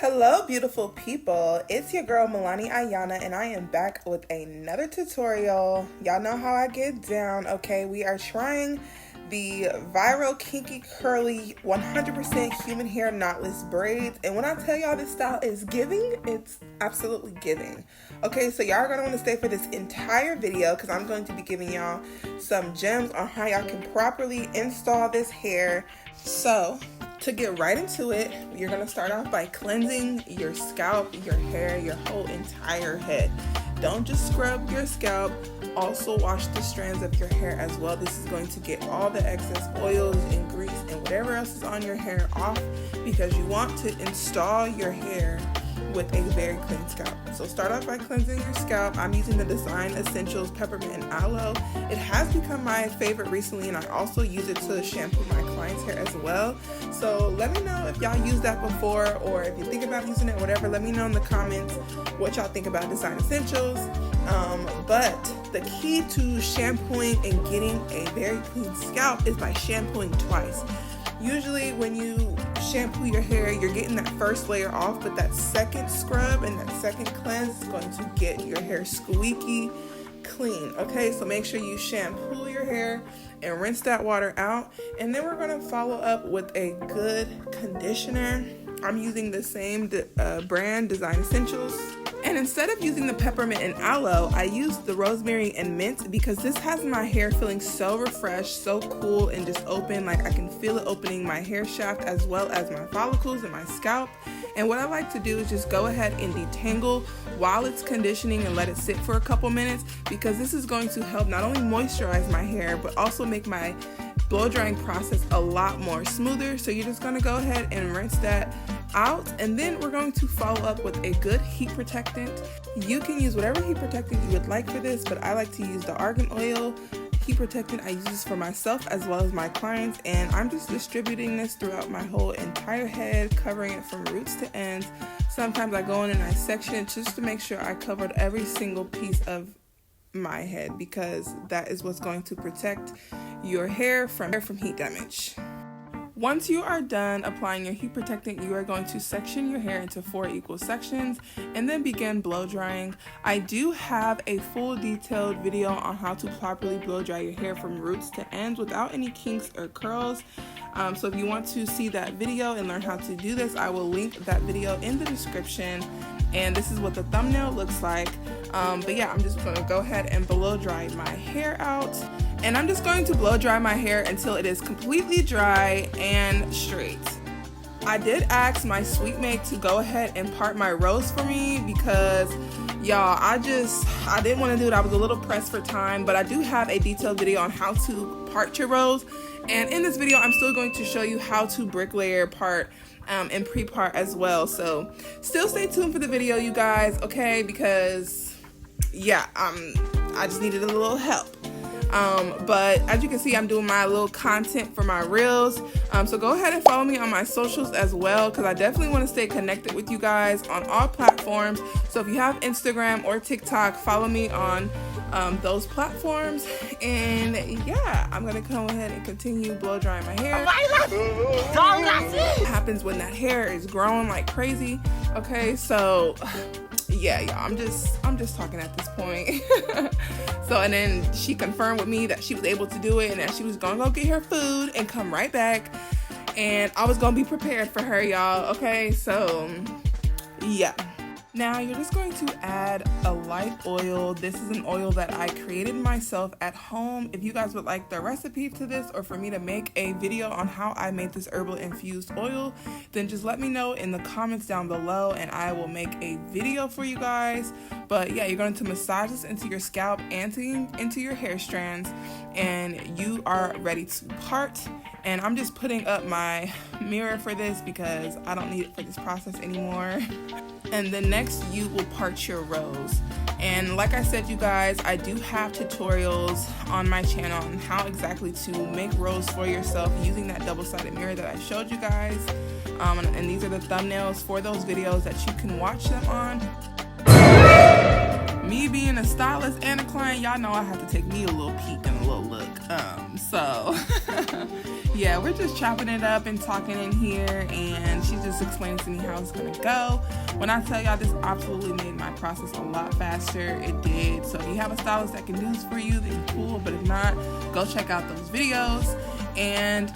Hello beautiful people, it's your girl Milani Ayana and I am back with another tutorial. Y'all know how I get down, okay? We are trying the viral kinky curly 100% human hair knotless braids, and when I tell y'all this style is giving, it's absolutely giving. Okay, so y'all are going to want to stay for this entire video because I'm going to be giving y'all some gems on how y'all can properly install this hair. So to get right into it, you're going to start off by cleansing your scalp, your hair, your whole entire head. Don't just scrub your scalp, also wash the strands of your hair as well. This is going to get all the excess oils and grease and whatever else is on your hair off, because you want to install your hair with a very clean scalp. So start off by cleansing your scalp. I'm using the Design Essentials Peppermint and Aloe. It has become my favorite recently, and I also use it to shampoo my clients' hair as well. So let me know if y'all used that before, or if you think about using it, whatever. Let me know in the comments what y'all think about Design Essentials. But the key to shampooing and getting a very clean scalp is by shampooing twice. Usually when you shampoo your hair, you're getting that first layer off, but that second scrub and that second cleanse is going to get your hair squeaky clean. Okay, so make sure you shampoo your hair and rinse that water out, and then we're going to follow up with a good conditioner. I'm using the same brand, Design Essentials. And instead of using the peppermint and aloe, I used the rosemary and mint because this has my hair feeling so refreshed, so cool, and just open. Like I can feel it opening my hair shaft as well as my follicles and my scalp. And what I like to do is just go ahead and detangle while it's conditioning and let it sit for a couple minutes, because this is going to help not only moisturize my hair but also make my blow drying process a lot more smoother. So you're just going to go ahead and rinse that out, and then we're going to follow up with a good heat protectant. You can use whatever heat protectant you would like for this, but I like to use the argan oil heat protectant. I use this for myself as well as my clients, and I'm just distributing this throughout my whole entire head, covering it from roots to ends. Sometimes I go in and I section it just to make sure I covered every single piece of my head, because that is what's going to protect your hair from heat damage. Once you are done applying your heat protectant, you are going to section your hair into 4 equal sections and then begin blow drying. I do have a full detailed video on how to properly blow dry your hair from roots to ends without any kinks or curls. So if you want to see that video and learn how to do this, I will link that video in the description. And this is what the thumbnail looks like. But yeah, I'm just going to go ahead and blow dry my hair out. And I'm just going to blow dry my hair until it is completely dry and straight. I did ask my sweet mate to go ahead and part my rows for me because, y'all, I didn't want to do it. I was a little pressed for time, but I do have a detailed video on how to part your rows. And in this video, I'm still going to show you how to bricklayer part and pre-part as well. So still stay tuned for the video, you guys, okay? Because yeah, I just needed a little help. But as you can see, I'm doing my little content for my reels. So go ahead and follow me on my socials as well, because I definitely want to stay connected with you guys on all platforms. So if you have Instagram or TikTok, follow me on those platforms. And yeah, I'm gonna go ahead and continue blow drying my hair. What happens when that hair is growing like crazy? Okay, so yeah, y'all, I'm just talking at this point. So, and then she confirmed with me that she was able to do it and that she was gonna go get her food and come right back, and I was gonna be prepared for her, y'all. Okay, so yeah. Now you're just going to add a light oil. This is an oil that I created myself at home. If you guys would like the recipe to this, or for me to make a video on how I made this herbal infused oil, then just let me know in the comments down below and I will make a video for you guys. But yeah, you're going to massage this into your scalp and into your hair strands, and you are ready to part. And I'm just putting up my mirror for this because I don't need it for this process anymore. And then next you will part your rows. And like I said, you guys, I do have tutorials on my channel on how exactly to make rows for yourself using that double-sided mirror that I showed you guys. And these are the thumbnails for those videos that you can watch them on. Me being a stylist and a client, y'all know I have to take me a little peek and a little look. So yeah, we're just chopping it up and talking in here, and she's just explaining to me how it's gonna go. When I tell y'all, this absolutely made my process a lot faster. It did. So if you have a stylist that can do this for you, then cool. But if not, go check out those videos. And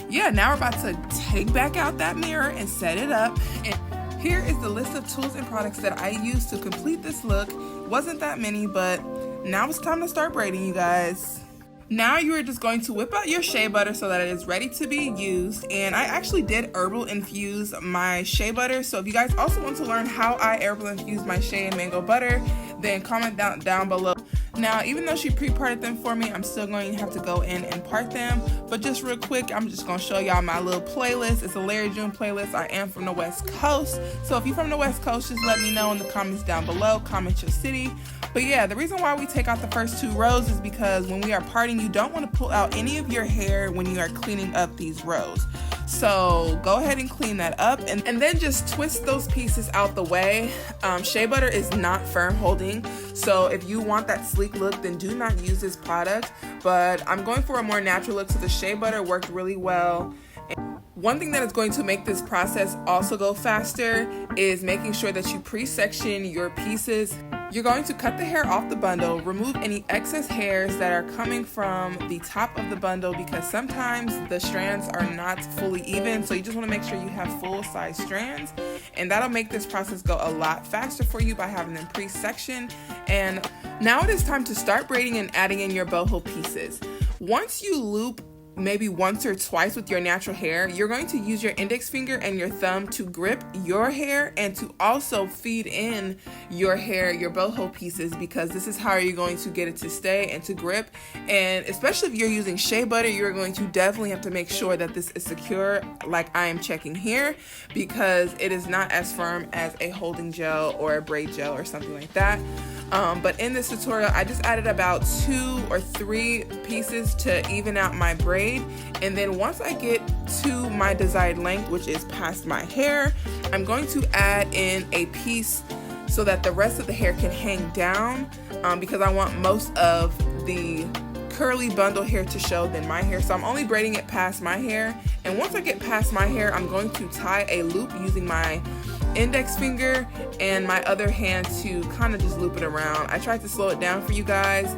yeah, now we're about to take back out that mirror and set it up. And here is the list of tools and products that I used to complete this look. Wasn't that many, but now it's time to start braiding, you guys. Now you are just going to whip out your shea butter so that it is ready to be used. And I actually did herbal infuse my shea butter. So if you guys also want to learn how I herbal infuse my shea and mango butter, then comment down below. Now, even though she pre-parted them for me, I'm still going to have to go in and part them. But just real quick, I'm just going to show y'all my little playlist. It's a Larry June playlist. I am from the West Coast. So if you're from the West Coast, just let me know in the comments down below. Comment your city. But yeah, the reason why we take out the first 2 rows is because when we are parting, you don't want to pull out any of your hair when you are cleaning up these rows. So go ahead and clean that up, and then just twist those pieces out the way. Shea butter is not firm holding, so if you want that sleek look, then do not use this product. But I'm going for a more natural look, so the shea butter worked really well. And one thing that is going to make this process also go faster is making sure that you pre-section your pieces. You're going to cut the hair off the bundle, remove any excess hairs that are coming from the top of the bundle, because sometimes the strands are not fully even, so you just want to make sure you have full size strands, and that'll make this process go a lot faster for you by having them pre-sectioned. And now it is time to start braiding and adding in your boho pieces. Once you loop maybe once or twice with your natural hair, you're going to use your index finger and your thumb to grip your hair and to also feed in your hair, your boho pieces, because this is how you're going to get it to stay and to grip. And especially if you're using shea butter, you're going to definitely have to make sure that this is secure, like I am checking here, because it is not as firm as a holding gel or a braid gel or something like that. But in this tutorial, I just added about 2 or 3 pieces to even out my braid. And then once I get to my desired length, which is past my hair, I'm going to add in a piece so that the rest of the hair can hang down, because I want most of the curly bundle hair to show than my hair. So I'm only braiding it past my hair. And once I get past my hair, I'm going to tie a loop using my index finger and my other hand to kind of just loop it around. I tried to slow it down for you guys,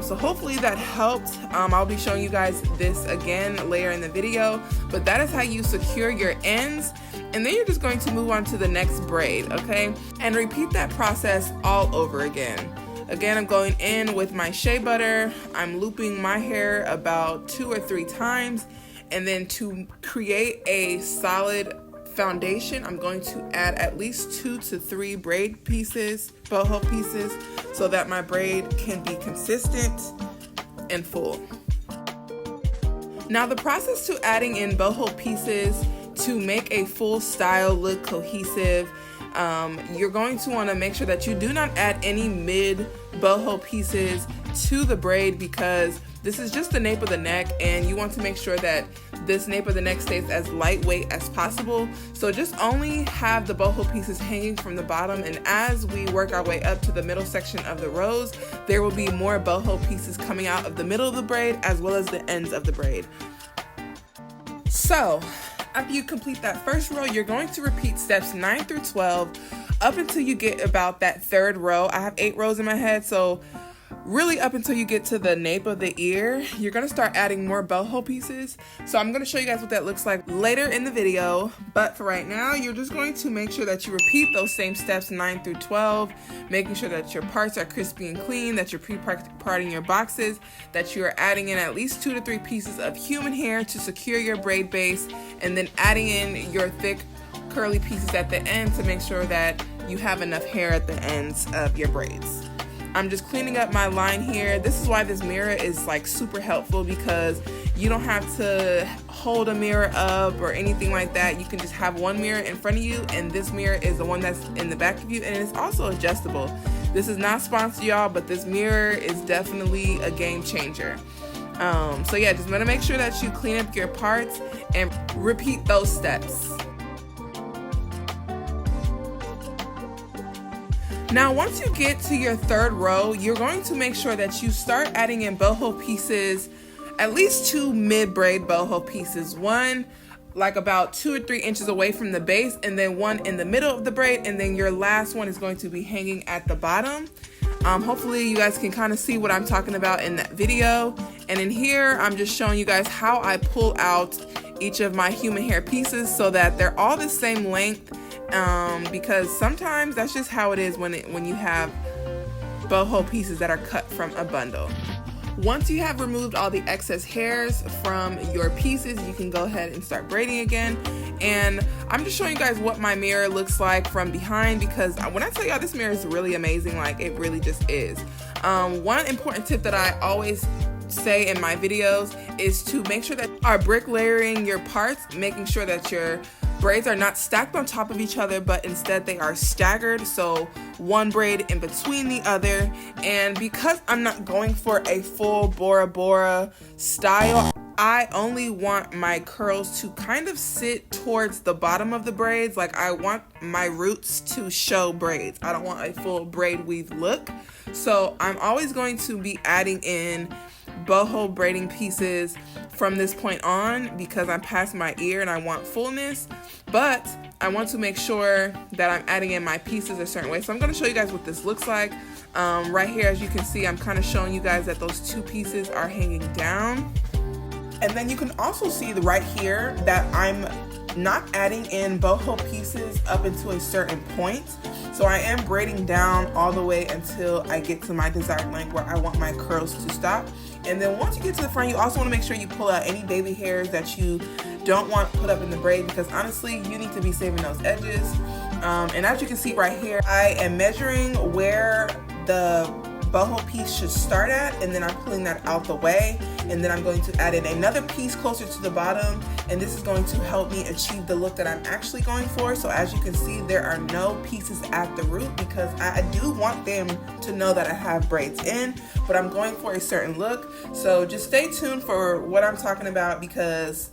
so hopefully that helped. I'll be showing you guys this again later in the video, but that is how you secure your ends. And then you're just going to move on to the next braid, okay? And repeat that process all over again. Again, I'm going in with my shea butter. I'm looping my hair about 2 or 3 times, and then to create a solid foundation, I'm going to add at least 2 to 3 braid pieces, boho pieces, so that my braid can be consistent and full. Now the process to adding in boho pieces to make a full style look cohesive, you're going to want to make sure that you do not add any mid boho pieces to the braid, because this is just the nape of the neck, and you want to make sure that this nape of the neck stays as lightweight as possible. So just only have the boho pieces hanging from the bottom, and as we work our way up to the middle section of the rows, there will be more boho pieces coming out of the middle of the braid as well as the ends of the braid. So after you complete that first row, you're going to repeat steps 9 through 12 up until you get about that 3rd row. I have 8 rows in my head, so really up until you get to the nape of the ear, you're going to start adding more boho pieces. So I'm going to show you guys what that looks like later in the video, but for right now, you're just going to make sure that you repeat those same steps 9 through 12, making sure that your parts are crispy and clean, that you're pre-parting your boxes, that you are adding in at least 2 to 3 pieces of human hair to secure your braid base, and then adding in your thick curly pieces at the end to make sure that you have enough hair at the ends of your braids. I'm just cleaning up my line here. This is why this mirror is like super helpful, because you don't have to hold a mirror up or anything like that. You can just have one mirror in front of you, and this mirror is the one that's in the back of you, and it's also adjustable. This is not sponsored, y'all, but this mirror is definitely a game changer. So yeah, just want to make sure that you clean up your parts and repeat those steps. Now, once you get to your 3rd row, you're going to make sure that you start adding in boho pieces at least 2 mid-braid boho pieces. One like about 2 or 3 inches away from the base, and then one in the middle of the braid, and then your last one is going to be hanging at the bottom. Hopefully you guys can kind of see what I'm talking about in that video. And in here, I'm just showing you guys how I pull out each of my human hair pieces so that they're all the same length, because sometimes that's just how it is when you have boho pieces that are cut from a bundle. Once you have removed all the excess hairs from your pieces, you can go ahead and start braiding again. And I'm just showing you guys what my mirror looks like from behind, because when I tell y'all this mirror is really amazing, like it really just is. One important tip that I always say in my videos is to make sure that you are brick layering your parts, making sure that your braids are not stacked on top of each other, but instead they are staggered, so one braid in between the other. And because I'm not going for a full Bora Bora style, I only want my curls to kind of sit towards the bottom of the braids. Like, I want my roots to show braids. I don't want a full braid weave look. So I'm always going to be adding in boho braiding pieces from this point on, because I'm past my ear and I want fullness, but I want to make sure that I'm adding in my pieces a certain way. So I'm going to show you guys what this looks like. Right here, as you can see, I'm kind of showing you guys that those 2 pieces are hanging down. And then you can also see right here that I'm not adding in boho pieces up into a certain point. So I am braiding down all the way until I get to my desired length where I want my curls to stop. And then once you get to the front, you also want to make sure you pull out any baby hairs that you don't want put up in the braid, because honestly, you need to be saving those edges. And as you can see right here, I am measuring where the boho piece should start at, and then I'm pulling that out the way, and then I'm going to add in another piece closer to the bottom, and this is going to help me achieve the look that I'm actually going for. So as you can see, there are no pieces at the root, because I do want them to know that I have braids in, but I'm going for a certain look. So just stay tuned for what I'm talking about, because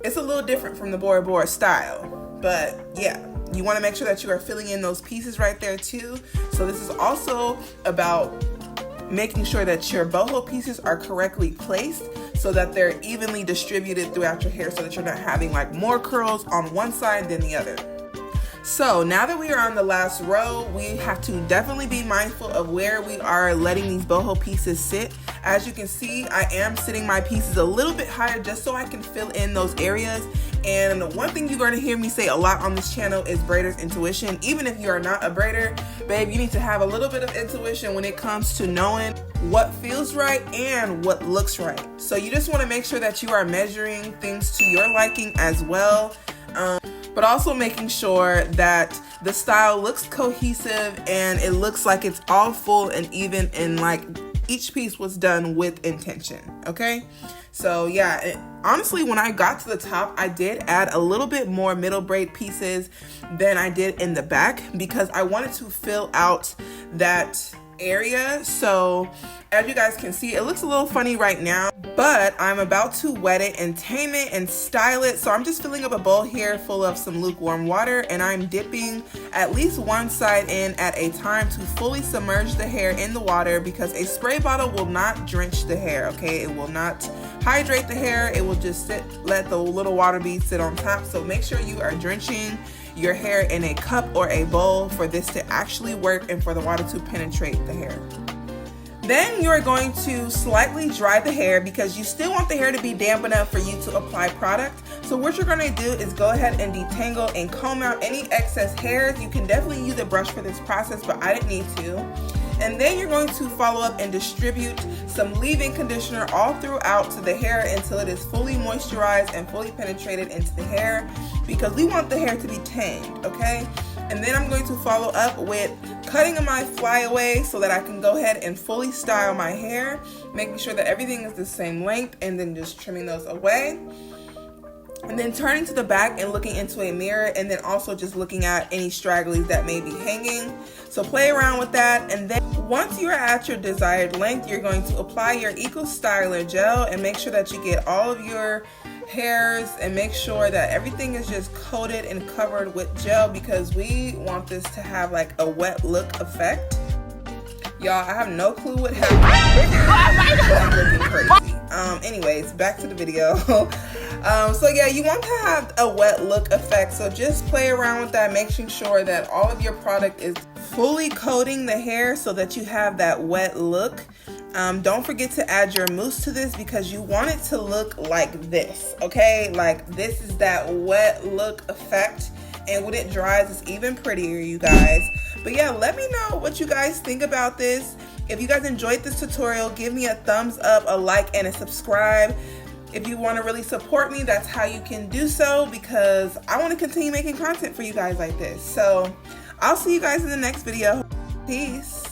it's a little different from the Bora Bora style. But yeah, you want to make sure that you are filling in those pieces right there too. So this is also about making sure that your boho pieces are correctly placed so that they're evenly distributed throughout your hair, so that you're not having like more curls on one side than the other. So now that we are on the last row, we have to definitely be mindful of where we are letting these boho pieces sit. As you can see, I am sitting my pieces a little bit higher just so I can fill in those areas. And one thing you're going to hear me say a lot on this channel is braider's intuition. Even if you are not a braider, babe, you need to have a little bit of intuition when it comes to knowing what feels right and what looks right. So you just want to make sure that you are measuring things to your liking as well. But also making sure that the style looks cohesive and it looks like it's all full and even, and like each piece was done with intention, okay? So yeah, honestly, when I got to the top, I did add a little bit more middle braid pieces than I did in the back, because I wanted to fill out that area. So as you guys can see, it looks a little funny right now, but I'm about to wet it and tame it and style it. So I'm just filling up a bowl here full of some lukewarm water, and I'm dipping at least one side in at a time to fully submerge the hair in the water, because a spray bottle will not drench the hair, okay? It will not hydrate the hair. It will just let the little water beads sit on top. So make sure you are drenching your hair in a cup or a bowl for this to actually work and for the water to penetrate the hair. Then you're going to slightly dry the hair, because you still want the hair to be damp enough for you to apply product. So what you're going to do is go ahead and detangle and comb out any excess hairs. You can definitely use a brush for this process, but I didn't need to. And then you're going to follow up and distribute some leave-in conditioner all throughout to the hair until it is fully moisturized and fully penetrated into the hair, because we want the hair to be tamed, okay? And then I'm going to follow up with cutting my flyaway so that I can go ahead and fully style my hair, making sure that everything is the same length, and then just trimming those away. And then turning to the back and looking into a mirror, and then also just looking at any stragglies that may be hanging. So play around with that, and then once you're at your desired length, you're going to apply your Eco Styler gel and make sure that you get all of your hairs and make sure that everything is just coated and covered with gel, because we want this to have like a wet look effect. Y'all, I have no clue what happened, but I'm looking crazy. Anyways, back to the video. So yeah, you want to have a wet look effect, so just play around with that, making sure that all of your product is fully coating the hair so that you have that wet look. Don't forget to add your mousse to this because you want it to look like this, okay? Like this is that wet look effect, and when it dries it's even prettier, you guys. But yeah, let me know what you guys think about this. If you guys enjoyed this tutorial, give me a thumbs up, a like, and a subscribe. If you want to really support me, that's how you can do so, because I want to continue making content for you guys like this. So I'll see you guys in the next video. Peace.